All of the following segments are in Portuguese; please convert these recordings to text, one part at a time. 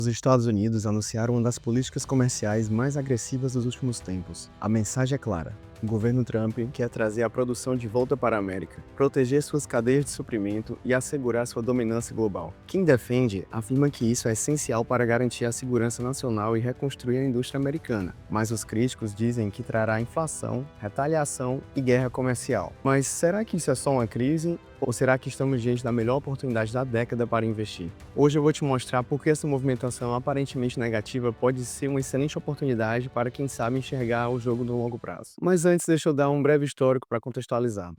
Os Estados Unidos anunciaram uma das políticas comerciais mais agressivas dos últimos tempos. A mensagem é clara. O governo Trump quer trazer a produção de volta para a América, proteger suas cadeias de suprimento e assegurar sua dominância global. Quem defende afirma que isso é essencial para garantir a segurança nacional e reconstruir a indústria americana, mas os críticos dizem que trará inflação, retaliação e guerra comercial. Mas será que isso é só uma crise? Ou será que estamos diante da melhor oportunidade da década para investir? Hoje eu vou te mostrar por que essa movimentação aparentemente negativa pode ser uma excelente oportunidade para quem sabe enxergar o jogo no longo prazo. Mas antes, deixa eu dar um breve histórico para contextualizar.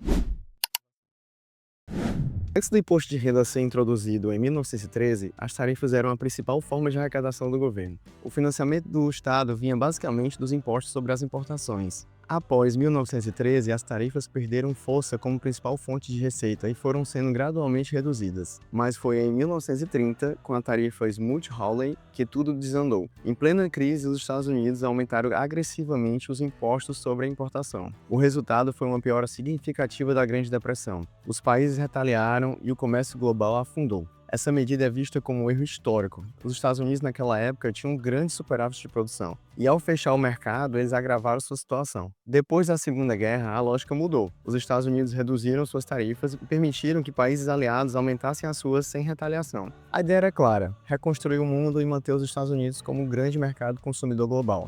Antes do imposto de renda ser introduzido em 1913, as tarifas eram a principal forma de arrecadação do governo. O financiamento do Estado vinha basicamente dos impostos sobre as importações. Após 1913, as tarifas perderam força como principal fonte de receita e foram sendo gradualmente reduzidas. Mas foi em 1930, com a tarifa Smoot-Hawley, que tudo desandou. Em plena crise, os Estados Unidos aumentaram agressivamente os impostos sobre a importação. O resultado foi uma piora significativa da Grande Depressão. Os países retaliaram e o comércio global afundou. Essa medida é vista como um erro histórico. Os Estados Unidos naquela época tinham um grande superávit de produção, e ao fechar o mercado, eles agravaram sua situação. Depois da Segunda Guerra, a lógica mudou. Os Estados Unidos reduziram suas tarifas e permitiram que países aliados aumentassem as suas sem retaliação. A ideia era clara: reconstruir o mundo e manter os Estados Unidos como um grande mercado consumidor global.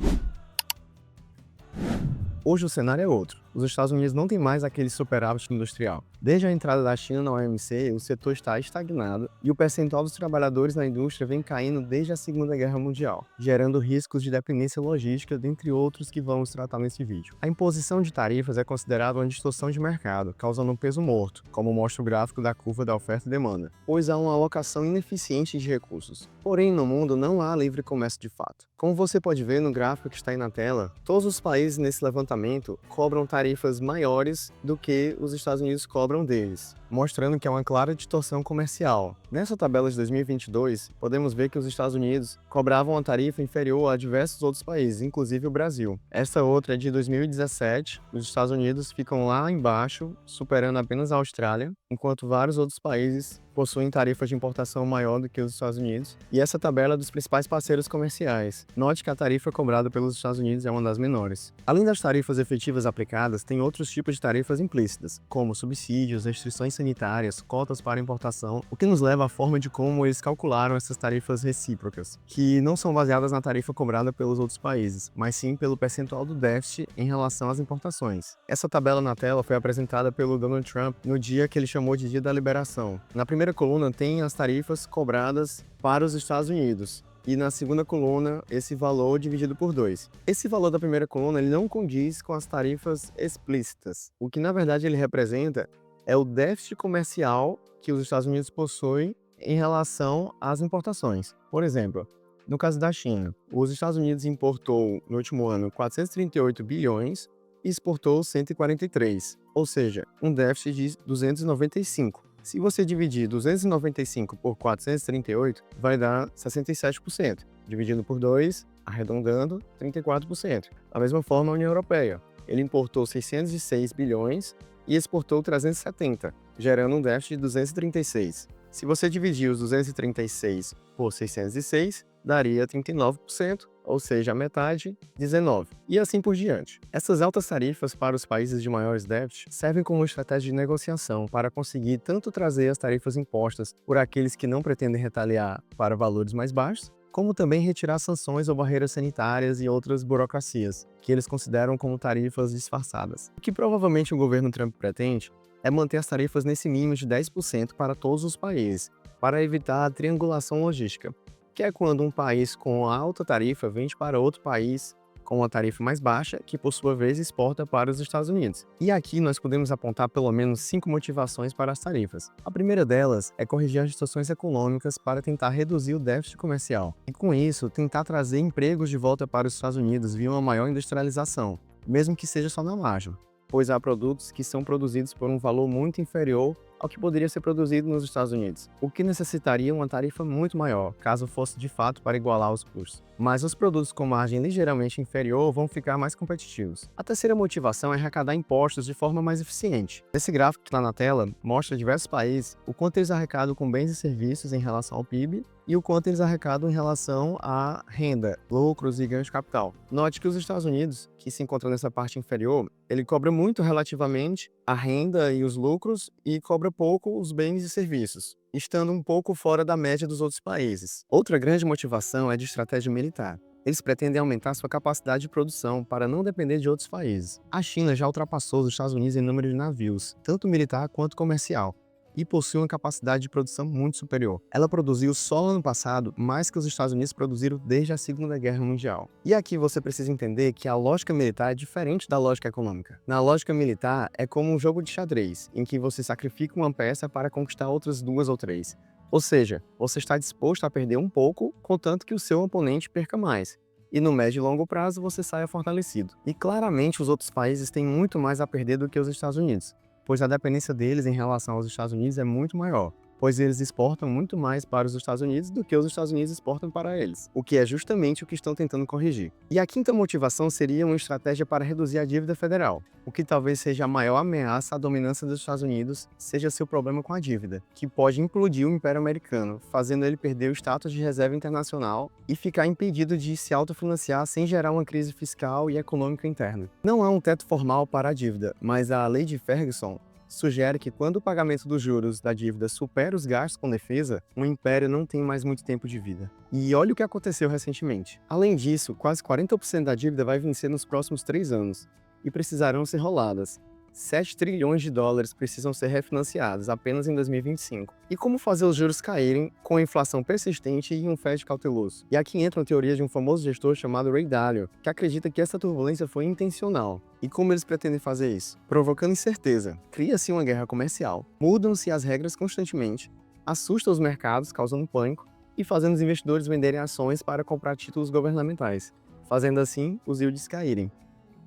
Hoje o cenário é outro. Os Estados Unidos não têm mais aquele superávit industrial. Desde a entrada da China na OMC, o setor está estagnado e o percentual dos trabalhadores na indústria vem caindo desde a Segunda Guerra Mundial, gerando riscos de dependência logística, dentre outros que vamos tratar nesse vídeo. A imposição de tarifas é considerada uma distorção de mercado, causando um peso morto, como mostra o gráfico da curva da oferta e demanda, pois há uma alocação ineficiente de recursos. Porém, no mundo não há livre comércio de fato. Como você pode ver no gráfico que está aí na tela, todos os países nesse levantamento cobram tarifas maiores do que os Estados Unidos cobram deles, mostrando que é uma clara distorção comercial. Nessa tabela de 2022, podemos ver que os Estados Unidos cobravam uma tarifa inferior a diversos outros países, inclusive o Brasil. Essa outra é de 2017, os Estados Unidos ficam lá embaixo, superando apenas a Austrália, enquanto vários outros países possuem tarifas de importação maior do que os Estados Unidos, e essa tabela é dos principais parceiros comerciais. Note que a tarifa cobrada pelos Estados Unidos é uma das menores. Além das tarifas efetivas aplicadas, tem outros tipos de tarifas implícitas, como subsídios, restrições sanitárias, cotas para importação, o que nos leva à forma de como eles calcularam essas tarifas recíprocas, que não são baseadas na tarifa cobrada pelos outros países, mas sim pelo percentual do déficit em relação às importações. Essa tabela na tela foi apresentada pelo Donald Trump no dia que ele chamou de Dia da Liberação. Na primeira coluna tem as tarifas cobradas para os Estados Unidos, e na segunda coluna esse valor dividido por 2. Esse valor da primeira coluna ele não condiz com as tarifas explícitas. O que na verdade ele representa é o déficit comercial que os Estados Unidos possuem em relação às importações. Por exemplo, no caso da China, os Estados Unidos importou no último ano 438 bilhões e exportou 143, ou seja, um déficit de 295. Se você dividir 295 por 438, vai dar 67%. Dividindo por 2, arredondando, 34%. Da mesma forma, a União Europeia. Ele importou 606 bilhões e exportou 370, gerando um déficit de 236. Se você dividir os 236 por 606, daria 39%, ou seja, a metade, 19%, e assim por diante. Essas altas tarifas para os países de maiores déficits servem como estratégia de negociação para conseguir tanto trazer as tarifas impostas por aqueles que não pretendem retaliar para valores mais baixos, como também retirar sanções ou barreiras sanitárias e outras burocracias, que eles consideram como tarifas disfarçadas. O que provavelmente o governo Trump pretende é manter as tarifas nesse mínimo de 10% para todos os países, para evitar a triangulação logística, que é quando um país com alta tarifa vende para outro país com uma tarifa mais baixa, que por sua vez exporta para os Estados Unidos. E aqui nós podemos apontar pelo menos 5 motivações para as tarifas. A primeira delas é corrigir as distorções econômicas para tentar reduzir o déficit comercial, e com isso tentar trazer empregos de volta para os Estados Unidos via uma maior industrialização, mesmo que seja só na margem, pois há produtos que são produzidos por um valor muito inferior ao que poderia ser produzido nos Estados Unidos, o que necessitaria uma tarifa muito maior, caso fosse de fato para igualar os custos. Mas os produtos com margem ligeiramente inferior vão ficar mais competitivos. A terceira motivação é arrecadar impostos de forma mais eficiente. Esse gráfico que está na tela mostra diversos países o quanto eles arrecadam com bens e serviços em relação ao PIB e o quanto eles arrecadam em relação à renda, lucros e ganhos de capital. Note que os Estados Unidos, que se encontra nessa parte inferior, ele cobra muito relativamente a renda e os lucros e cobra pouco os bens e serviços, estando um pouco fora da média dos outros países. Outra grande motivação é de estratégia militar. Eles pretendem aumentar sua capacidade de produção para não depender de outros países. A China já ultrapassou os Estados Unidos em número de navios, tanto militar quanto comercial, e possui uma capacidade de produção muito superior. Ela produziu só no ano passado mais que os Estados Unidos produziram desde a Segunda Guerra Mundial. E aqui você precisa entender que a lógica militar é diferente da lógica econômica. Na lógica militar, é como um jogo de xadrez, em que você sacrifica uma peça para conquistar outras 2 ou 3. Ou seja, você está disposto a perder um pouco, contanto que o seu oponente perca mais. E no médio e longo prazo você saia fortalecido. E claramente os outros países têm muito mais a perder do que os Estados Unidos, pois a dependência deles em relação aos Estados Unidos é muito maior, pois eles exportam muito mais para os Estados Unidos do que os Estados Unidos exportam para eles, o que é justamente o que estão tentando corrigir. E a quinta motivação seria uma estratégia para reduzir a dívida federal, o que talvez seja a maior ameaça à dominância dos Estados Unidos, seja seu problema com a dívida, que pode implodir o Império Americano, fazendo ele perder o status de reserva internacional e ficar impedido de se autofinanciar sem gerar uma crise fiscal e econômica interna. Não há um teto formal para a dívida, mas a Lei de Ferguson sugere que quando o pagamento dos juros da dívida supera os gastos com defesa, o império não tem mais muito tempo de vida. E olha o que aconteceu recentemente. Além disso, quase 40% da dívida vai vencer nos próximos 3 anos e precisarão ser roladas. 7 trilhões de dólares precisam ser refinanciados apenas em 2025. E como fazer os juros caírem com a inflação persistente e um Fed cauteloso? E aqui entra a teoria de um famoso gestor chamado Ray Dalio, que acredita que essa turbulência foi intencional. E como eles pretendem fazer isso? Provocando incerteza. Cria-se uma guerra comercial, mudam-se as regras constantemente, assusta os mercados, causando pânico, e fazendo os investidores venderem ações para comprar títulos governamentais, fazendo assim os yields caírem.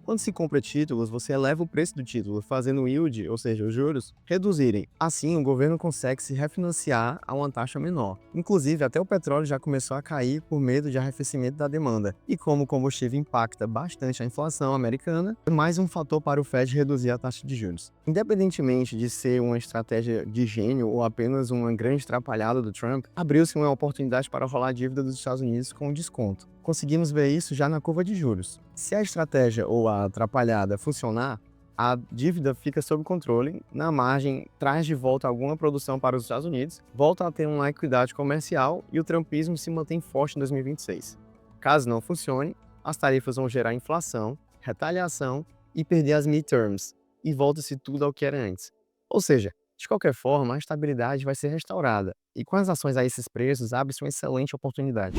Quando se compra títulos, você eleva o preço do título, fazendo o yield, ou seja, os juros, reduzirem. Assim, o governo consegue se refinanciar a uma taxa menor. Inclusive, até o petróleo já começou a cair por medo de arrefecimento da demanda. E como o combustível impacta bastante a inflação americana, é mais um fator para o Fed reduzir a taxa de juros. Independentemente de ser uma estratégia de gênio ou apenas uma grande atrapalhada do Trump, abriu-se uma oportunidade para rolar a dívida dos Estados Unidos com desconto. Conseguimos ver isso já na curva de juros. Se a estratégia ou a atrapalhada funcionar, a dívida fica sob controle, na margem traz de volta alguma produção para os Estados Unidos, volta a ter uma equidade comercial e o trumpismo se mantém forte em 2026. Caso não funcione, as tarifas vão gerar inflação, retaliação e perder as midterms, e volta-se tudo ao que era antes. Ou seja, de qualquer forma, a estabilidade vai ser restaurada, e com as ações a esses preços, abre-se uma excelente oportunidade.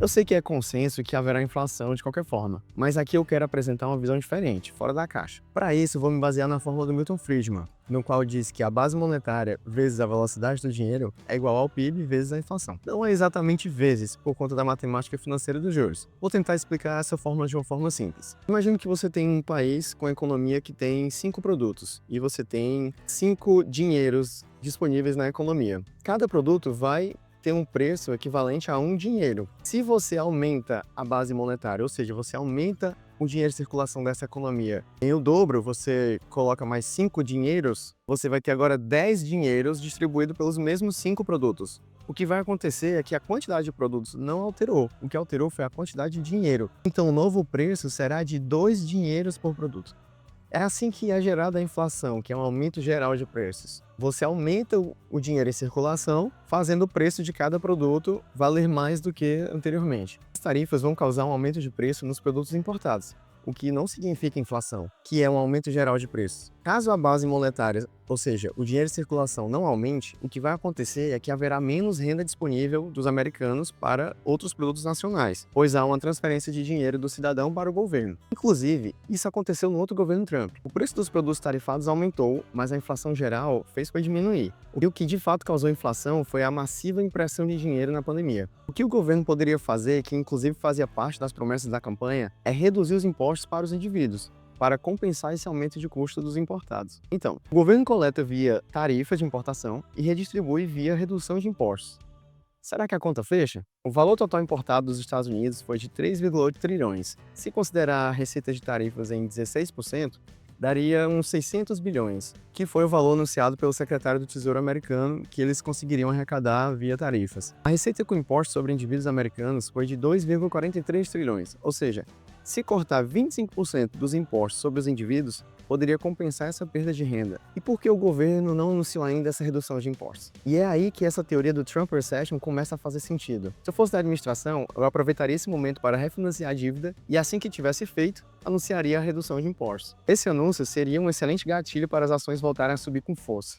Eu sei que é consenso que haverá inflação de qualquer forma, mas aqui eu quero apresentar uma visão diferente, fora da caixa. Para isso, vou me basear na fórmula do Milton Friedman, no qual diz que a base monetária vezes a velocidade do dinheiro é igual ao PIB vezes a inflação. Não é exatamente vezes, por conta da matemática financeira dos juros. Vou tentar explicar essa fórmula de uma forma simples. Imagine que você tem um país com a economia que tem 5 produtos, e você tem 5 dinheiros disponíveis na economia. Cada produto vai ter um preço equivalente a um dinheiro. Se você aumenta a base monetária, ou seja, você aumenta o dinheiro em circulação dessa economia em o dobro, você coloca mais 5 dinheiros, você vai ter agora 10 dinheiros distribuídos pelos mesmos 5 produtos. O que vai acontecer é que a quantidade de produtos não alterou, o que alterou foi a quantidade de dinheiro. Então o novo preço será de 2 dinheiros por produto. É assim que é gerada a inflação, que é um aumento geral de preços. Você aumenta o dinheiro em circulação, fazendo o preço de cada produto valer mais do que anteriormente. As tarifas vão causar um aumento de preço nos produtos importados, o que não significa inflação, que é um aumento geral de preços. Caso a base monetária, ou seja, o dinheiro em circulação não aumente, o que vai acontecer é que haverá menos renda disponível dos americanos para outros produtos nacionais, pois há uma transferência de dinheiro do cidadão para o governo. Inclusive, isso aconteceu no outro governo Trump. O preço dos produtos tarifados aumentou, mas a inflação geral fez foi diminuir. O que de fato causou inflação foi a massiva impressão de dinheiro na pandemia. O que o governo poderia fazer, que inclusive fazia parte das promessas da campanha, é reduzir os impostos para os indivíduos, para compensar esse aumento de custo dos importados. Então, o governo coleta via tarifa de importação e redistribui via redução de impostos. Será que a conta fecha? O valor total importado dos Estados Unidos foi de 3,8 trilhões. Se considerar a receita de tarifas em 16%, daria uns 600 bilhões, que foi o valor anunciado pelo secretário do Tesouro americano que eles conseguiriam arrecadar via tarifas. A receita com impostos sobre indivíduos americanos foi de 2,43 trilhões, ou seja, se cortar 25% dos impostos sobre os indivíduos, poderia compensar essa perda de renda. E por que o governo não anunciou ainda essa redução de impostos? E é aí que essa teoria do Trump Recession começa a fazer sentido. Se eu fosse da administração, eu aproveitaria esse momento para refinanciar a dívida e assim que tivesse feito, anunciaria a redução de impostos. Esse anúncio seria um excelente gatilho para as ações voltarem a subir com força.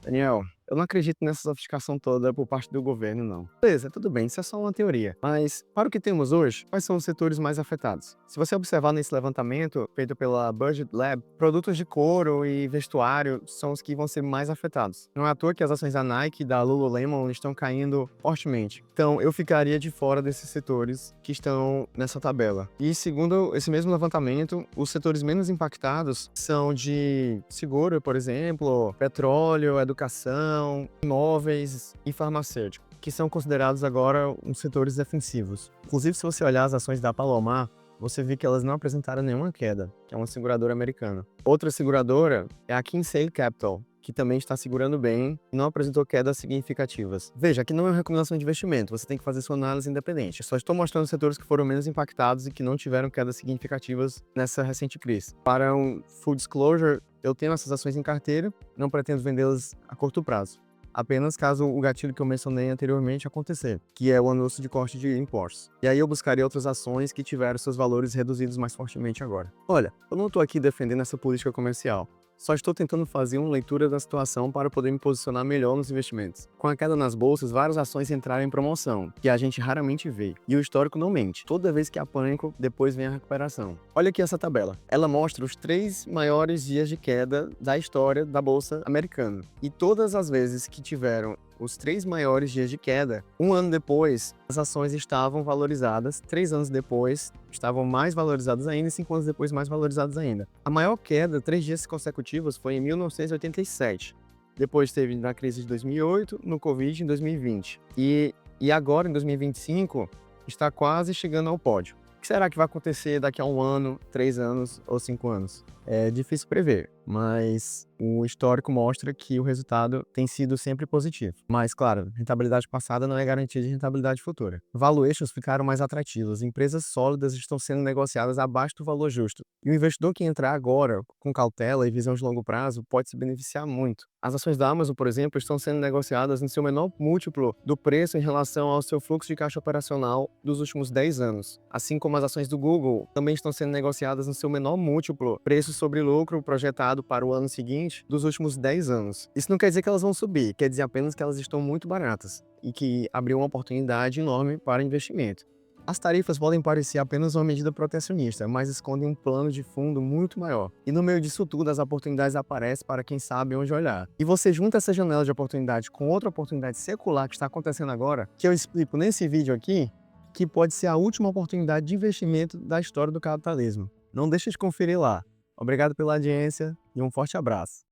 Daniel, eu não acredito nessa sofisticação toda por parte do governo, não. Beleza, tudo bem, isso é só uma teoria. Mas, para o que temos hoje, quais são os setores mais afetados? Se você observar nesse levantamento feito pela Budget Lab, produtos de couro e vestuário são os que vão ser mais afetados. Não é à toa que as ações da Nike e da Lululemon estão caindo fortemente. Então, eu ficaria de fora desses setores que estão nessa tabela. E segundo esse mesmo levantamento, os setores menos impactados são de seguro, por exemplo, petróleo, educação, imóveis e farmacêutico, que são considerados agora uns setores defensivos. Inclusive, se você olhar as ações da Palomar, você vê que elas não apresentaram nenhuma queda, que é uma seguradora americana. Outra seguradora é a Kinsale Capital, que também está segurando bem e não apresentou quedas significativas. Veja, aqui não é uma recomendação de investimento, você tem que fazer sua análise independente. Eu só estou mostrando os setores que foram menos impactados e que não tiveram quedas significativas nessa recente crise. Para um full disclosure, eu tenho essas ações em carteira, não pretendo vendê-las a curto prazo. Apenas caso o gatilho que eu mencionei anteriormente acontecer, que é o anúncio de corte de impostos. E aí eu buscaria outras ações que tiveram seus valores reduzidos mais fortemente agora. Olha, eu não estou aqui defendendo essa política comercial. Só estou tentando fazer uma leitura da situação para poder me posicionar melhor nos investimentos. Com a queda nas bolsas, várias ações entraram em promoção, que a gente raramente vê. E o histórico não mente. Toda vez que há pânico, depois vem a recuperação. Olha aqui essa tabela. Ela mostra os 3 maiores dias de queda da história da bolsa americana. E todas as vezes que tiveram os 3 maiores dias de queda, um ano depois, as ações estavam valorizadas, 3 anos depois, estavam mais valorizadas ainda, e 5 anos depois, mais valorizadas ainda. A maior queda, 3 dias consecutivos, foi em 1987. Depois teve na crise de 2008, no Covid em 2020. E agora, em 2025, está quase chegando ao pódio. O que será que vai acontecer daqui a 1 ano, 3 anos ou 5 anos? É difícil prever, mas o histórico mostra que o resultado tem sido sempre positivo. Mas, claro, rentabilidade passada não é garantia de rentabilidade futura. Valuations ficaram mais atrativas, empresas sólidas estão sendo negociadas abaixo do valor justo. E o investidor que entrar agora, com cautela e visão de longo prazo, pode se beneficiar muito. As ações da Amazon, por exemplo, estão sendo negociadas em seu menor múltiplo do preço em relação ao seu fluxo de caixa operacional dos últimos 10 anos. Assim como as ações do Google também estão sendo negociadas no seu menor múltiplo, preço sobre lucro projetado para o ano seguinte dos últimos 10 anos. Isso não quer dizer que elas vão subir, quer dizer apenas que elas estão muito baratas e que abriu uma oportunidade enorme para investimento. As tarifas podem parecer apenas uma medida protecionista, mas escondem um plano de fundo muito maior. E no meio disso tudo, as oportunidades aparecem para quem sabe onde olhar. E você junta essa janela de oportunidade com outra oportunidade secular que está acontecendo agora, que eu explico nesse vídeo aqui, que pode ser a última oportunidade de investimento da história do capitalismo. Não deixe de conferir lá. Obrigado pela audiência e um forte abraço.